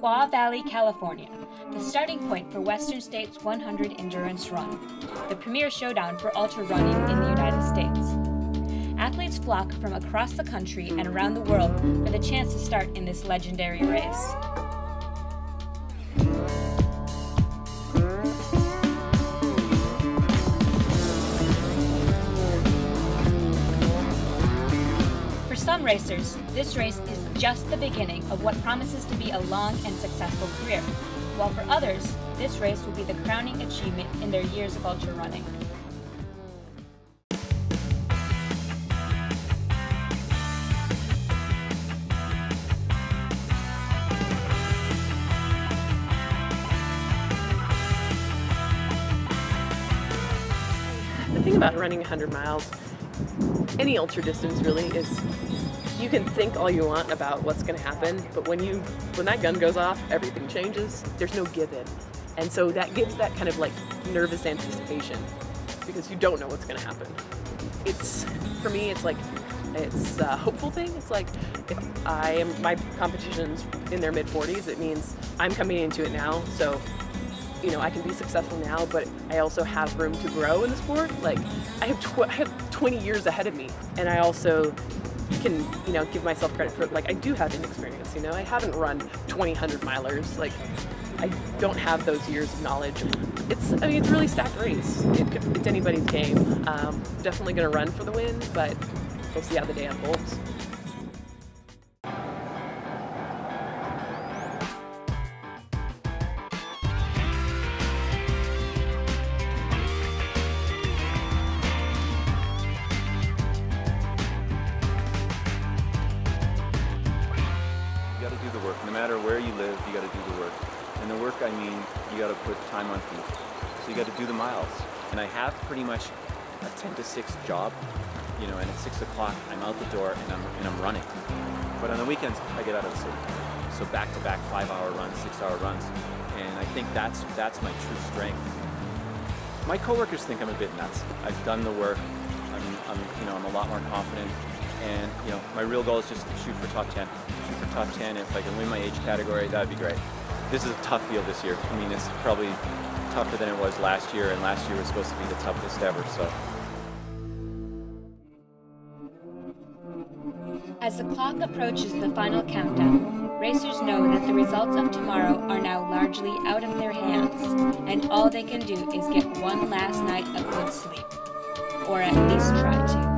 Squaw Valley, California, the starting point for Western States 100 Endurance Run, the premier showdown for ultra running in the United States. Athletes flock from across the country and around the world for the chance to start in this legendary race. For some racers, this race is just the beginning of what promises to be a long and successful career, while for others, this race will be the crowning achievement in their years of ultra running. The thing about running 100 miles, any ultra distance really, is you can think all you want about what's going to happen, but when that gun goes off, everything changes. There's no give-in. And so that gives that kind of like nervous anticipation because you don't know what's going to happen. For me, it's a hopeful thing. It's like if my competition's in their mid-40s, it means I'm coming into it now, so I can be successful now, but I also have room to grow in the sport. Like I have 20 years ahead of me, and I also can give myself credit for I do have inexperience. I haven't run 100 milers. Like I don't have those years of knowledge. It's a really stacked race. It's anybody's game. Definitely going to run for the win, but we'll see how the day unfolds. No matter where you live, you got to do the work. And the work, I mean, you got to put time on feet. So you got to do the miles. And I have pretty much a 10 to 6 job, and at 6 o'clock I'm out the door and I'm running. But on the weekends, I get out of the city. So back-to-back 5-hour runs, 6-hour runs. And I think that's my true strength. My coworkers think I'm a bit nuts. I've done the work. I'm a lot more confident. And my real goal is just to shoot for top 10. Shoot for top 10. If I can win my age category, that'd be great. This is a tough field this year. I mean, it's probably tougher than it was last year, and last year was supposed to be the toughest ever. So. As the clock approaches the final countdown, racers know that the results of tomorrow are now largely out of their hands, and all they can do is get one last night of good sleep, or at least try to.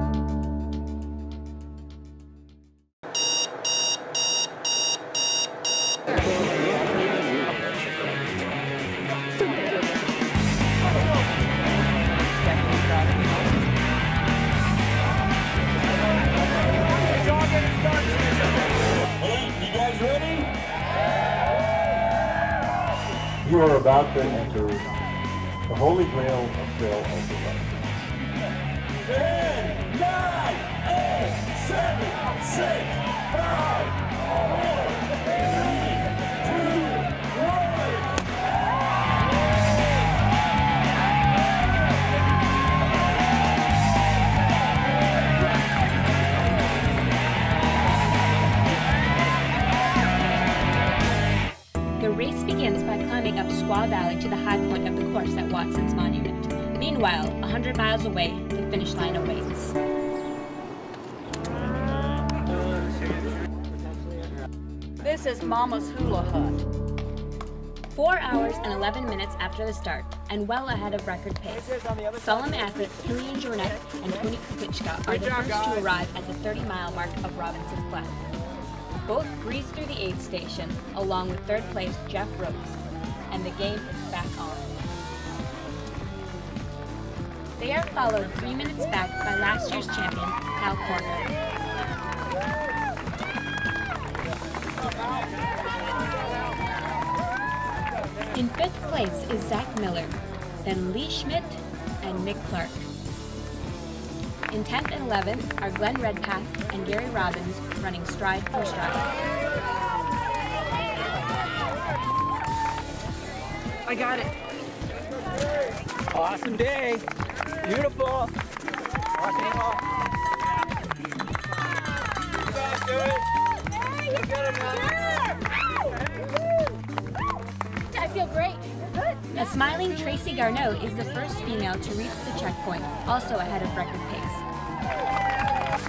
You are about to enter the holy grail of trail ultra running. 10, 9, 8, 7, 6, 5, 4, 3, 2, 1. The race begins by climbing up Squaw Valley to the high point of the course at Watson's Monument. Meanwhile, 100 miles away, the finish line awaits. This is Mama's Hula Hut. 4 hours and 11 minutes after the start, and well ahead of record pace, Solemn athletes Kilian Jornet and Tony Kupichka are the first to arrive at the 30-mile mark of Robinson Flat. Both breezed through the aid station, along with third place Jeff Rhodes, and the game is back on. They are followed 3 minutes back by last year's champion, Cal Corner. In 5th place is Zach Miller, then Lee Schmidt and Nick Clark. In 10th and 11th are Glenn Redpath and Gary Robbins running stride for stride. I got it. Awesome day. Beautiful. Awesome. You guys do it. Look at him, man. feel great. Good. A smiling Tracy Garneau is the first female to reach the checkpoint, also ahead of record pace.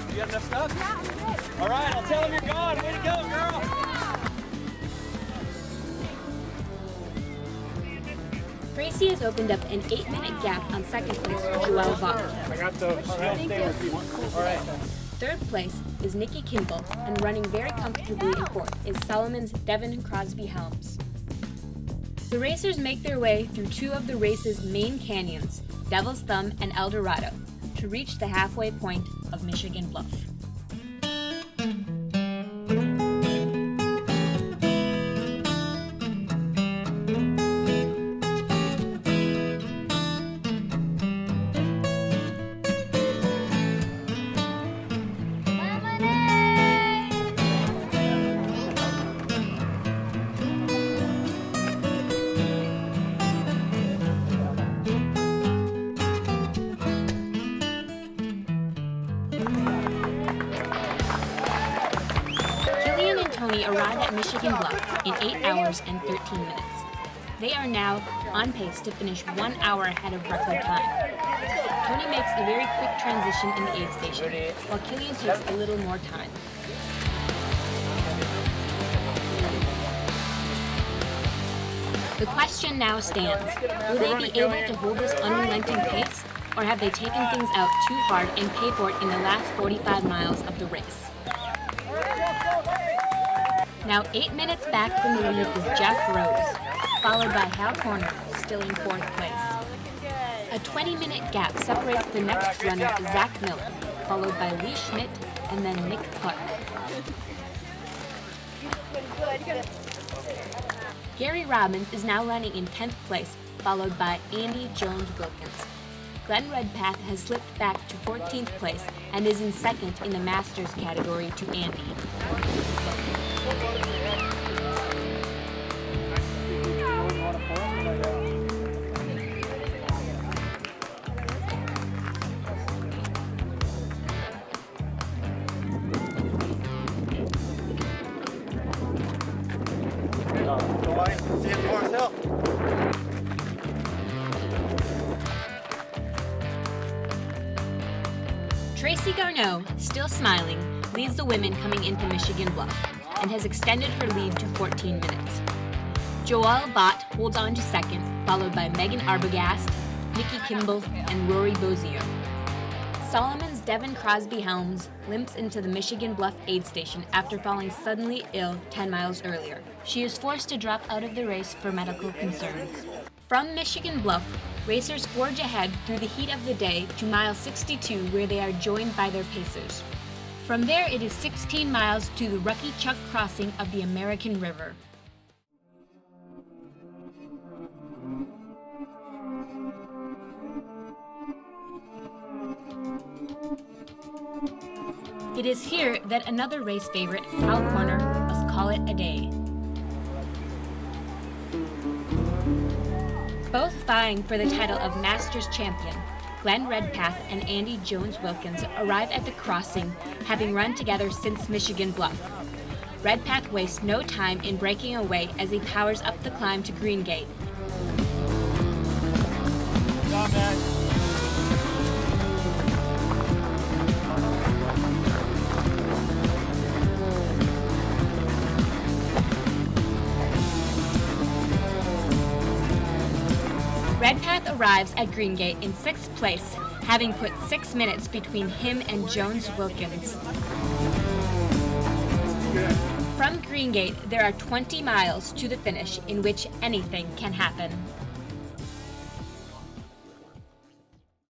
You got enough stuff? Yeah. All right, I'll tell them you're gone. Way to go, girl. Tracy has opened up an 8-minute gap on second place for Joelle Vaught. I got those. All right, stay with you. All right. Third place is Nikki Kimball, and running very comfortably in fourth is Solomon's Devin Crosby Helms. The racers make their way through two of the race's main canyons, Devil's Thumb and El Dorado, to reach the halfway point of Michigan Bluff. Arrive at Michigan Bluff in 8 hours and 13 minutes. They are now on pace to finish 1 hour ahead of record time. Tony makes a very quick transition in the aid station, while Killian takes a little more time. The question now stands, will they be able to hold this unrelenting pace, or have they taken things out too hard and pay for it in the last 45 miles of the race? Now 8 minutes back from the lead is Jeff Rose, followed by Hal Corner, still in fourth place. A 20-minute gap separates the next runner, Zach Miller, followed by Lee Schmidt and then Nick Clark. Gary Robbins is now running in 10th place, followed by Andy Jones-Wilkins. Glenn Redpath has slipped back to 14th place and is in second in the Masters category to Andy. See you at Forest Hill. Tracy Garneau, still smiling, leads the women coming into Michigan Bluff and has extended her lead to 14 minutes. Joelle Vaught holds on to second, followed by Megan Arbogast, Nikki Kimball, and Rory Bozier. Solomon's Devin Crosby Helms limps into the Michigan Bluff aid station after falling suddenly ill 10 miles earlier. She is forced to drop out of the race for medical concerns. From Michigan Bluff, racers forge ahead through the heat of the day to mile 62, where they are joined by their pacers. From there, it is 16 miles to the Rucky Chuck crossing of the American River. It is here that another race favorite, Hal Corner, must call it a day. Both vying for the title of Masters champion, Glenn Redpath and Andy Jones-Wilkins arrive at the crossing, having run together since Michigan Bluff. Redpath wastes no time in breaking away as he powers up the climb to Green Gate. Good job, man. Redpath arrives at Green Gate in 6th place, having put 6 minutes between him and Jones-Wilkins. From Green Gate, there are 20 miles to the finish in which anything can happen.